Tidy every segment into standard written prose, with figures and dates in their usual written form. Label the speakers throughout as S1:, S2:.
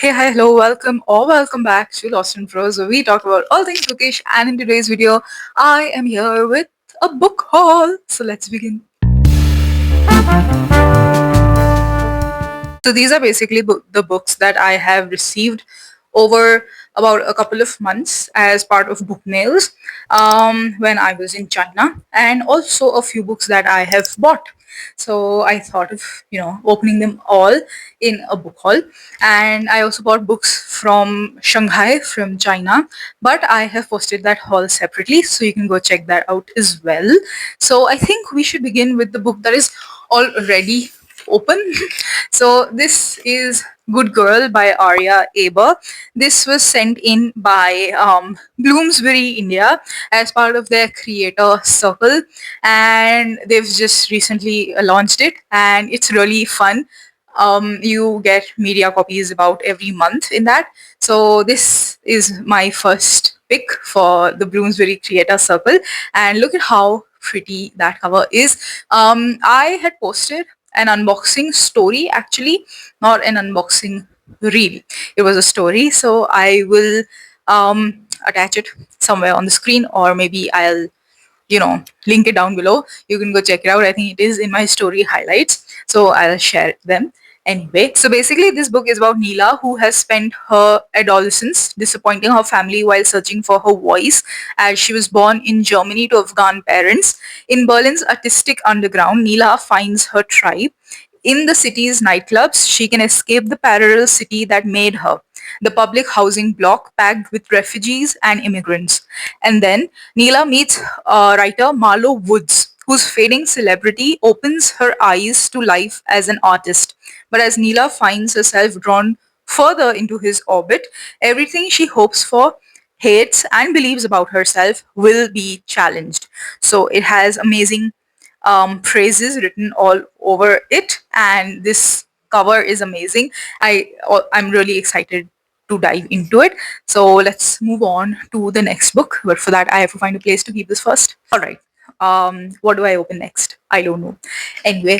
S1: Hey, hi, hello, welcome or welcome back to Lost in Prose, where we talk about all things bookish. And in today's video, I am here with a book haul. So let's begin. So these are basically the books that I have received over about a couple of months as part of book mails when I was in China, and also a few books that I have bought. So I thought of opening them all in a book haul, and I also bought books from Shanghai from China, but I have posted that haul separately, so you can go check that out as well. So I think we should begin with the book that is already open. So this is Good Girl by Arya Aber. This was sent in by Bloomsbury India as part of their creator circle, and they've just recently launched it, and it's really fun. You get media copies about every month in that. So this is my first pick for the Bloomsbury Creator Circle, and look at how pretty that cover is. I had posted an unboxing story, actually, not an unboxing reel. It was a story, so I will attach it somewhere on the screen, or maybe I'll link it down below. You can go check it out. I think it is in my story highlights, so I'll share them anyway. So basically, this book is about Neela, who has spent her adolescence disappointing her family while searching for her voice, as she was born in Germany to Afghan parents. In Berlin's artistic underground, Neela finds her tribe. In the city's nightclubs, she can escape the parallel city that made her, the public housing block packed with refugees and immigrants. And then Neela meets writer Marlo Woods, whose fading celebrity opens her eyes to life as an artist. But as Neela finds herself drawn further into his orbit, everything she hopes for, hates, and believes about herself will be challenged. So it has amazing phrases written all over it, and this cover is amazing. I'm really excited to dive into it. So let's move on to the next book, but for that I have to find a place to keep this first. All right. What do I open next? I don't know. Anyway,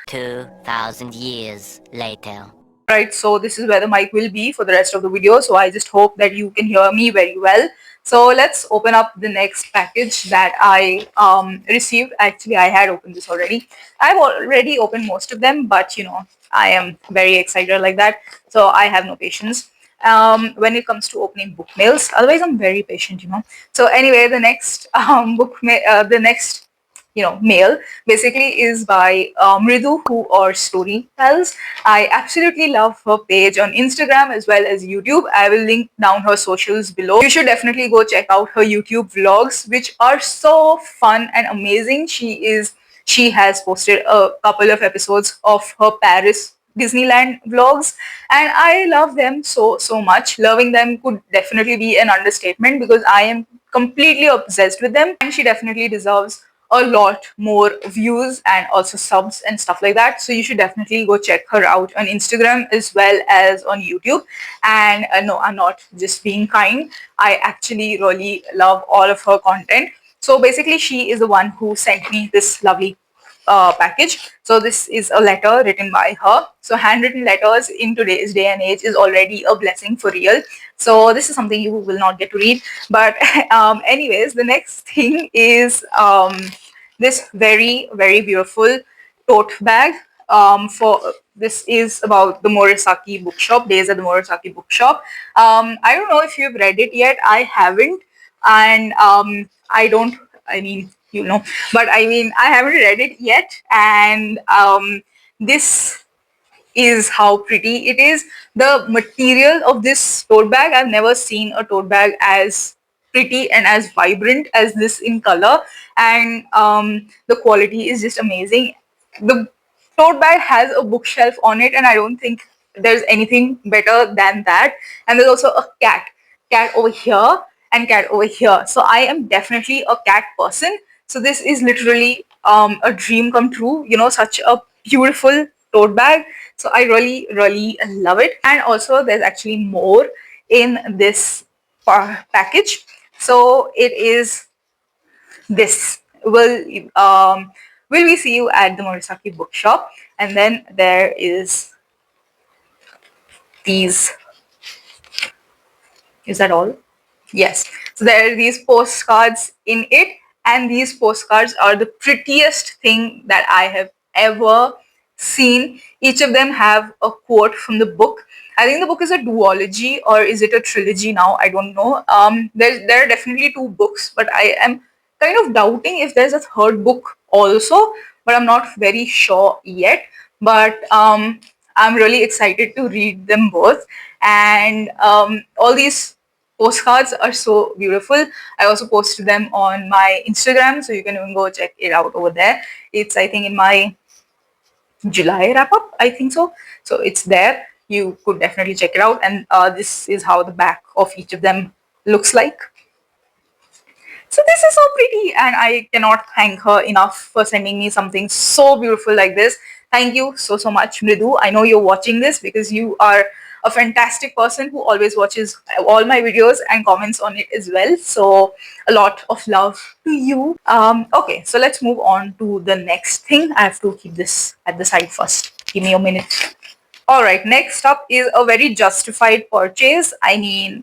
S2: 2,000 years later.
S1: right, so this is where the mic will be for the rest of the video, so I just hope that you can hear me very well. So let's open up the next package that I received. Actually, I had opened this already. I've already opened most of them, but I am very excited like that, so I have no patience when it comes to opening book mails. Otherwise, I'm very patient. So anyway, the next the next mail basically is by Mridu, who or Story Tells. I absolutely love her page on Instagram as well as YouTube. I will link down her socials below. You should definitely go check out her YouTube vlogs, which are so fun and amazing. She has posted a couple of episodes of her Paris Disneyland vlogs, and I love them so much. Loving them could definitely be an understatement because I am completely obsessed with them, and she definitely deserves a lot more views and also subs and stuff like that. So you should definitely go check her out on Instagram as well as on YouTube. And no, I'm not just being kind. I actually really love all of her content. So basically, she is the one who sent me this lovely package. So this is a letter written by her. So handwritten letters in today's day and age is already a blessing for real. So this is something you will not get to read. But anyways, the next thing is this very beautiful tote bag. For this is about the Morisaki bookshop, Days at the Morisaki bookshop. I don't know if you've read it yet. I haven't, and I don't. I mean, but I mean, I haven't read it yet, and this is how pretty it is. The material of this tote bag, I've never seen a tote bag as pretty and as vibrant as this in color, and the quality is just amazing. The tote bag has a bookshelf on it, and I don't think there's anything better than that. And there's also a cat over here and cat over here. So I am definitely a cat person. So this is literally a dream come true. Such a beautiful tote bag. So I really love it. And also there's actually more in this package. So it is this. Will we see you at the Morisaki bookshop? And then there is these. Is that all? Yes. So there are these postcards in it, and these postcards are the prettiest thing that I have ever seen. Each of them have a quote from the book. I think the book is a duology, or is it a trilogy now? I don't know. There are definitely two books, but I am kind of doubting if there's a third book also, but I'm not very sure yet. But I'm really excited to read them both. And all these postcards are so beautiful. I also posted them on my Instagram, so you can even go check it out over there. It's, I think, in my July wrap up, I think so. So it's there. You could definitely check it out. And this is how the back of each of them looks like. So this is so pretty, and I cannot thank her enough for sending me something so beautiful like this. Thank you so much, Mridu. I know you're watching this because you are a fantastic person who always watches all my videos and comments on it as well. So a lot of love to you. Okay, so let's move on to the next thing. I have to keep this at the side first. Give me a minute. All right, next up is a very justified purchase. I mean,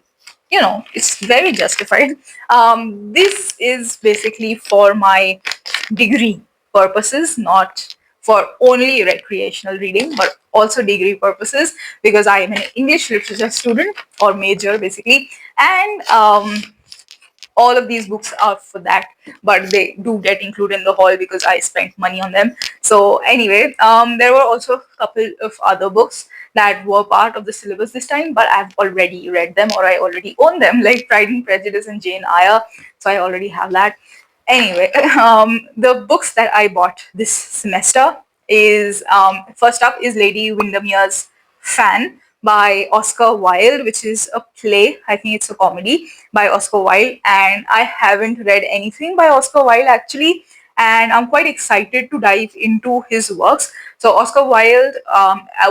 S1: it's very justified. This is basically for my degree purposes, not for only recreational reading, but also degree purposes, because I am an English literature student, or major basically. And all of these books are for that, but they do get included in the haul because I spent money on them. So anyway, there were also a couple of other books that were part of the syllabus this time, but I've already read them, or I already own them, like Pride and Prejudice and Jane Eyre. So I already have that. Anyway, the books that I bought this semester is, first up is Lady Windermere's Fan by Oscar Wilde, which is a play. I think it's a comedy by Oscar Wilde, and I haven't read anything by Oscar Wilde actually, and I'm quite excited to dive into his works. So Oscar Wilde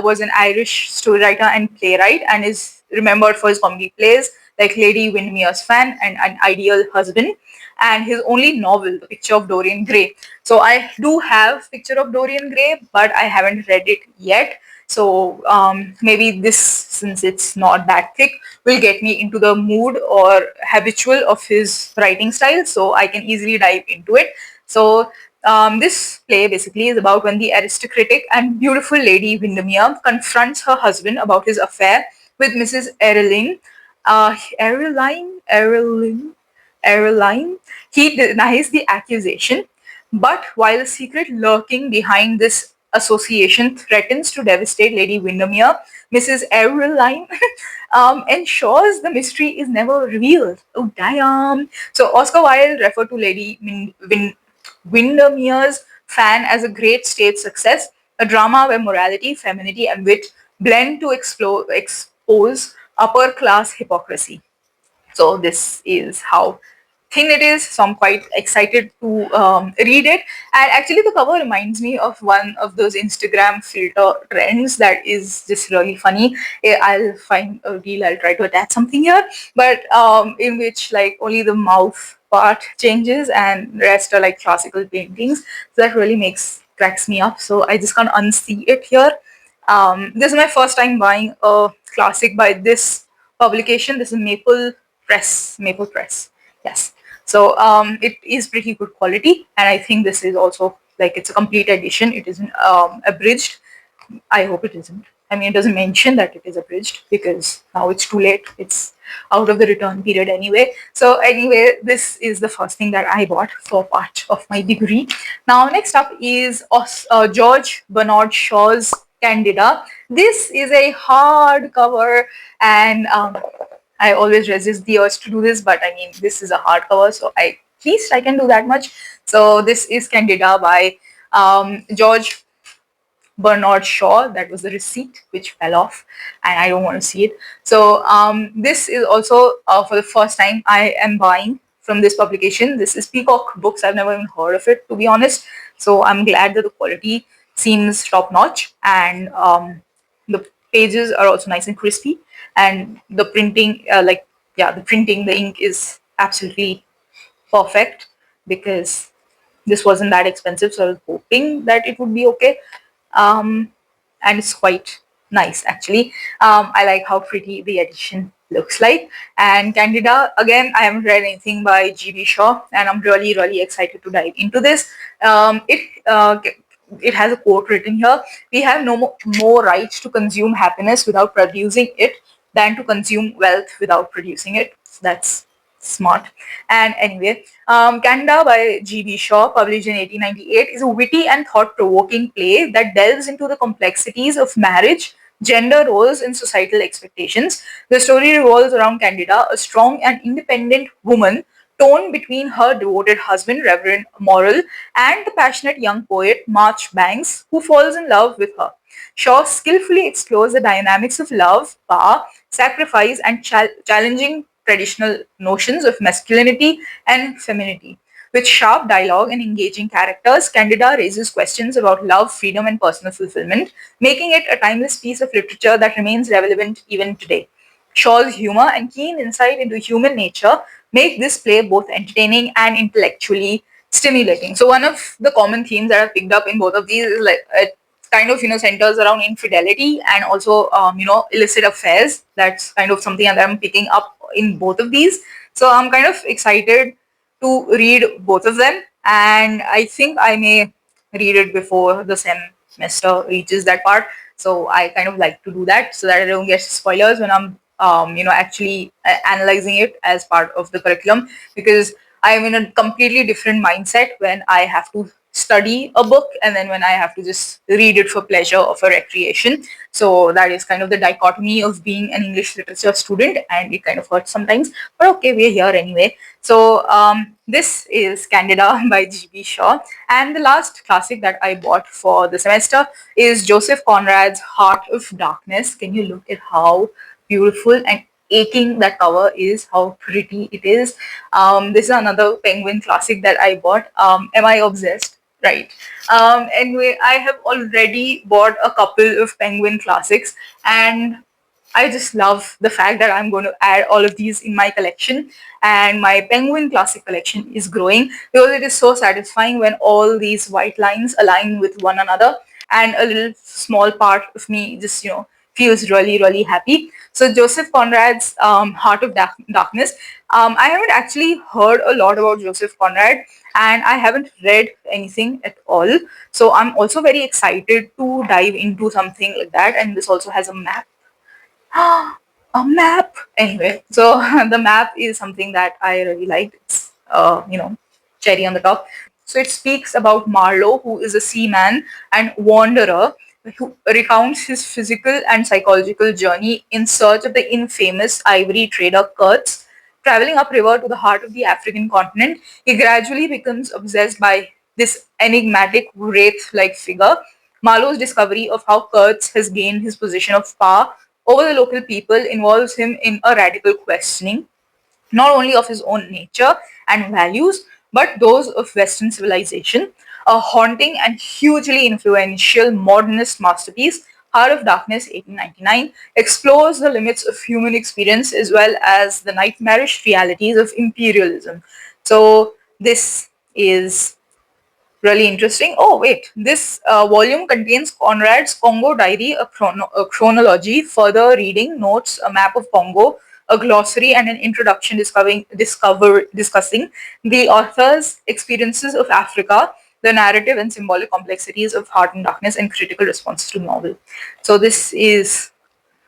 S1: was an Irish story writer and playwright, and is remembered for his comedy plays like Lady Windermere's Fan and An Ideal Husband, and his only novel, The Picture of Dorian Gray. So I do have Picture of Dorian Gray, but I haven't read it yet. So maybe this, since it's not that thick, will get me into the mood or habitual of his writing style, so I can easily dive into it. So this play basically is about when the aristocratic and beautiful Lady Windermere confronts her husband about his affair with Mrs. Ereline. Ereline. He denies the accusation, but while a secret lurking behind this association threatens to devastate Lady Windermere, Mrs. Ereline ensures the mystery is never revealed. Oh, damn. So Oscar Wilde referred to Lady Windermere's Fan as a great stage success, a drama where morality, femininity, and wit blend to expose upper class hypocrisy. So this is how thin it is. So I'm quite excited to read it. And actually, the cover reminds me of one of those Instagram filter trends that is just really funny. I'll find a reel. I'll try to attach something here, but in which like only the mouth part changes and the rest are like classical paintings. So that really cracks me up. So I just can't unsee it here. This is my first time buying a classic by this publication. This is Maple Press. Yes. So it is pretty good quality, and I think this is also like it's a complete edition. It isn't abridged. I hope it isn't. I mean, it doesn't mention that it is abridged because now it's too late. It's out of the return period anyway. So anyway, this is the first thing that I bought for part of my degree. Now, next up is George Bernard Shaw's Candida. This is a hardcover, and I always resist the urge to do this, but I mean, this is a hardcover, so at least I can do that much. So this is Candida by George Bernard Shaw. That was the receipt which fell off, and I don't want to see it. So this is also for the first time I am buying from this publication. This is Peacock Books. I've never even heard of it, to be honest. So I'm glad that the quality seems top notch, and the pages are also nice and crispy, and the printing, the ink is absolutely perfect because this wasn't that expensive, so I was hoping that it would be okay. And it's quite nice actually. I like how pretty the edition looks like. And Candida, again, I haven't read anything by G.B. Shaw, and I'm really, really excited to dive into this. It has a quote written here: "We have no more rights to consume happiness without producing it than to consume wealth without producing it." That's smart. And anyway, Candida by G.B. Shaw, published in 1898, is a witty and thought-provoking play that delves into the complexities of marriage, gender roles, and societal expectations. The story revolves around Candida, a strong and independent woman torn between her devoted husband, Reverend Morrel, and the passionate young poet, Marchbanks, who falls in love with her. Shaw skillfully explores the dynamics of love, power, sacrifice, and challenging traditional notions of masculinity and femininity. With sharp dialogue and engaging characters, Candida raises questions about love, freedom, and personal fulfillment, making it a timeless piece of literature that remains relevant even today. Shaw's humor and keen insight into human nature make this play both entertaining and intellectually stimulating. So one of the common themes that I've picked up in both of these is like it kind of centers around infidelity and also illicit affairs. That's kind of something that I'm picking up in both of these. So I'm kind of excited to read both of them, and I think I may read it before the semester reaches that part. So I kind of like to do that so that I don't get spoilers when I'm actually analyzing it as part of the curriculum, because I'm in a completely different mindset when I have to study a book and then when I have to just read it for pleasure or for recreation. So that is kind of the dichotomy of being an English literature student, and it kind of hurts sometimes. But okay, we're here anyway. So this is Candida by G.B. Shaw. And the last classic that I bought for the semester is Joseph Conrad's Heart of Darkness. Can you look at how beautiful and aching that cover is, how pretty it is. This is another Penguin classic that I bought. Am I obsessed? Right. Anyway, I have already bought a couple of Penguin classics, and I just love the fact that I'm going to add all of these in my collection, and my Penguin Classic collection is growing because it is so satisfying when all these white lines align with one another, and a little small part of me just feels really, really happy. So Joseph Conrad's Heart of Darkness. I haven't actually heard a lot about Joseph Conrad, and I haven't read anything at all. So I'm also very excited to dive into something like that. And this also has a map. A map. Anyway, so the map is something that I really liked. It's cherry on the top. So it speaks about Marlowe, who is a seaman and wanderer who recounts his physical and psychological journey in search of the infamous ivory trader Kurtz. Traveling upriver to the heart of the African continent, he gradually becomes obsessed by this enigmatic wraith-like figure. Marlowe's discovery of how Kurtz has gained his position of power over the local people involves him in a radical questioning not only of his own nature and values, but those of Western civilization. A haunting and hugely influential modernist masterpiece, Heart of Darkness 1899, explores the limits of human experience as well as the nightmarish realities of imperialism. So, this is really interesting. Oh, wait, this volume contains Conrad's Congo Diary, a chronology, further reading, notes, a map of Congo, a glossary, and an introduction discussing the author's experiences of Africa, the narrative and symbolic complexities of Heart and Darkness, and critical responses to the novel. So this is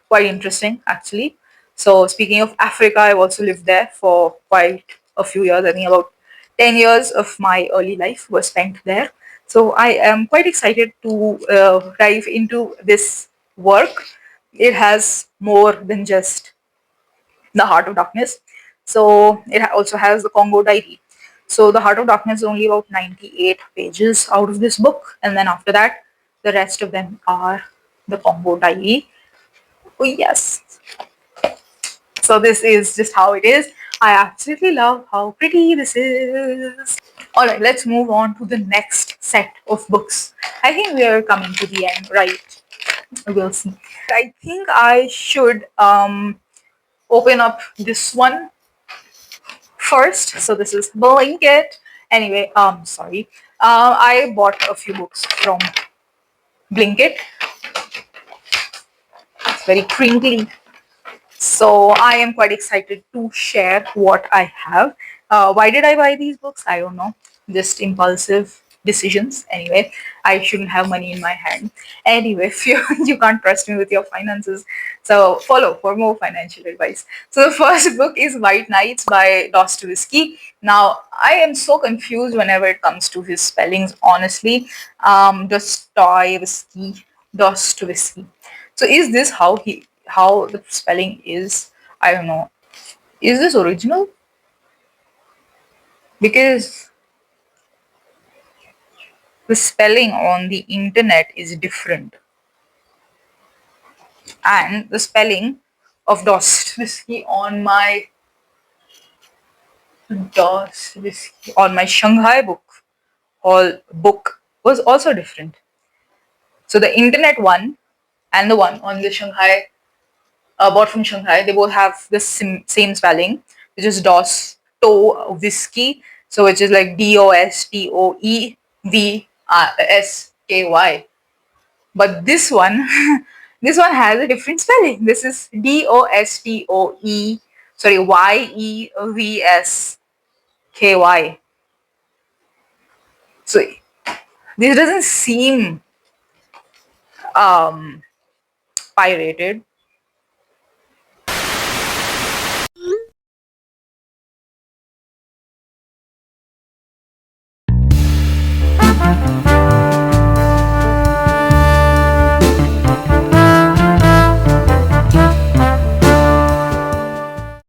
S1: quite interesting, actually. So speaking of Africa, I've also lived there for quite a few years. I think about 10 years of my early life was spent there. So I am quite excited to dive into this work. It has more than just the Heart of Darkness. So it also has the Congo Diary. So the Heart of Darkness is only about 98 pages out of this book. And then after that, the rest of them are the Congo Diary. Oh, yes. So this is just how it is. I absolutely love how pretty this is. Alright, let's move on to the next set of books. I think we are coming to the end, right? We'll see. I think I should open up this one first. So this is Blanket. Anyway, sorry. I bought a few books from Blinkit. very crinkly. So I am quite excited to share what I have. Why did I buy these books? I don't know. Just impulsive decisions. Anyway, I shouldn't have money in my hand. Anyway, if you can't trust me with your finances, so follow for more financial advice. So the first book is White Nights by Dostoevsky. Now I am so confused whenever it comes to his spellings. Honestly, Dostoevsky. So is this how the spelling is? I don't know. Is this original? Because the spelling on the internet is different, and the spelling of Dostoevsky on my Shanghai book was also different. So the internet one and the one on the Shanghai bought from Shanghai, they both have the same spelling, which is DOS to whiskey. So which is like DOSTOEVSKY. But this one, this one has a different spelling. This is DOSTOE, sorry, YEVSKY. So this doesn't seem um, pirated.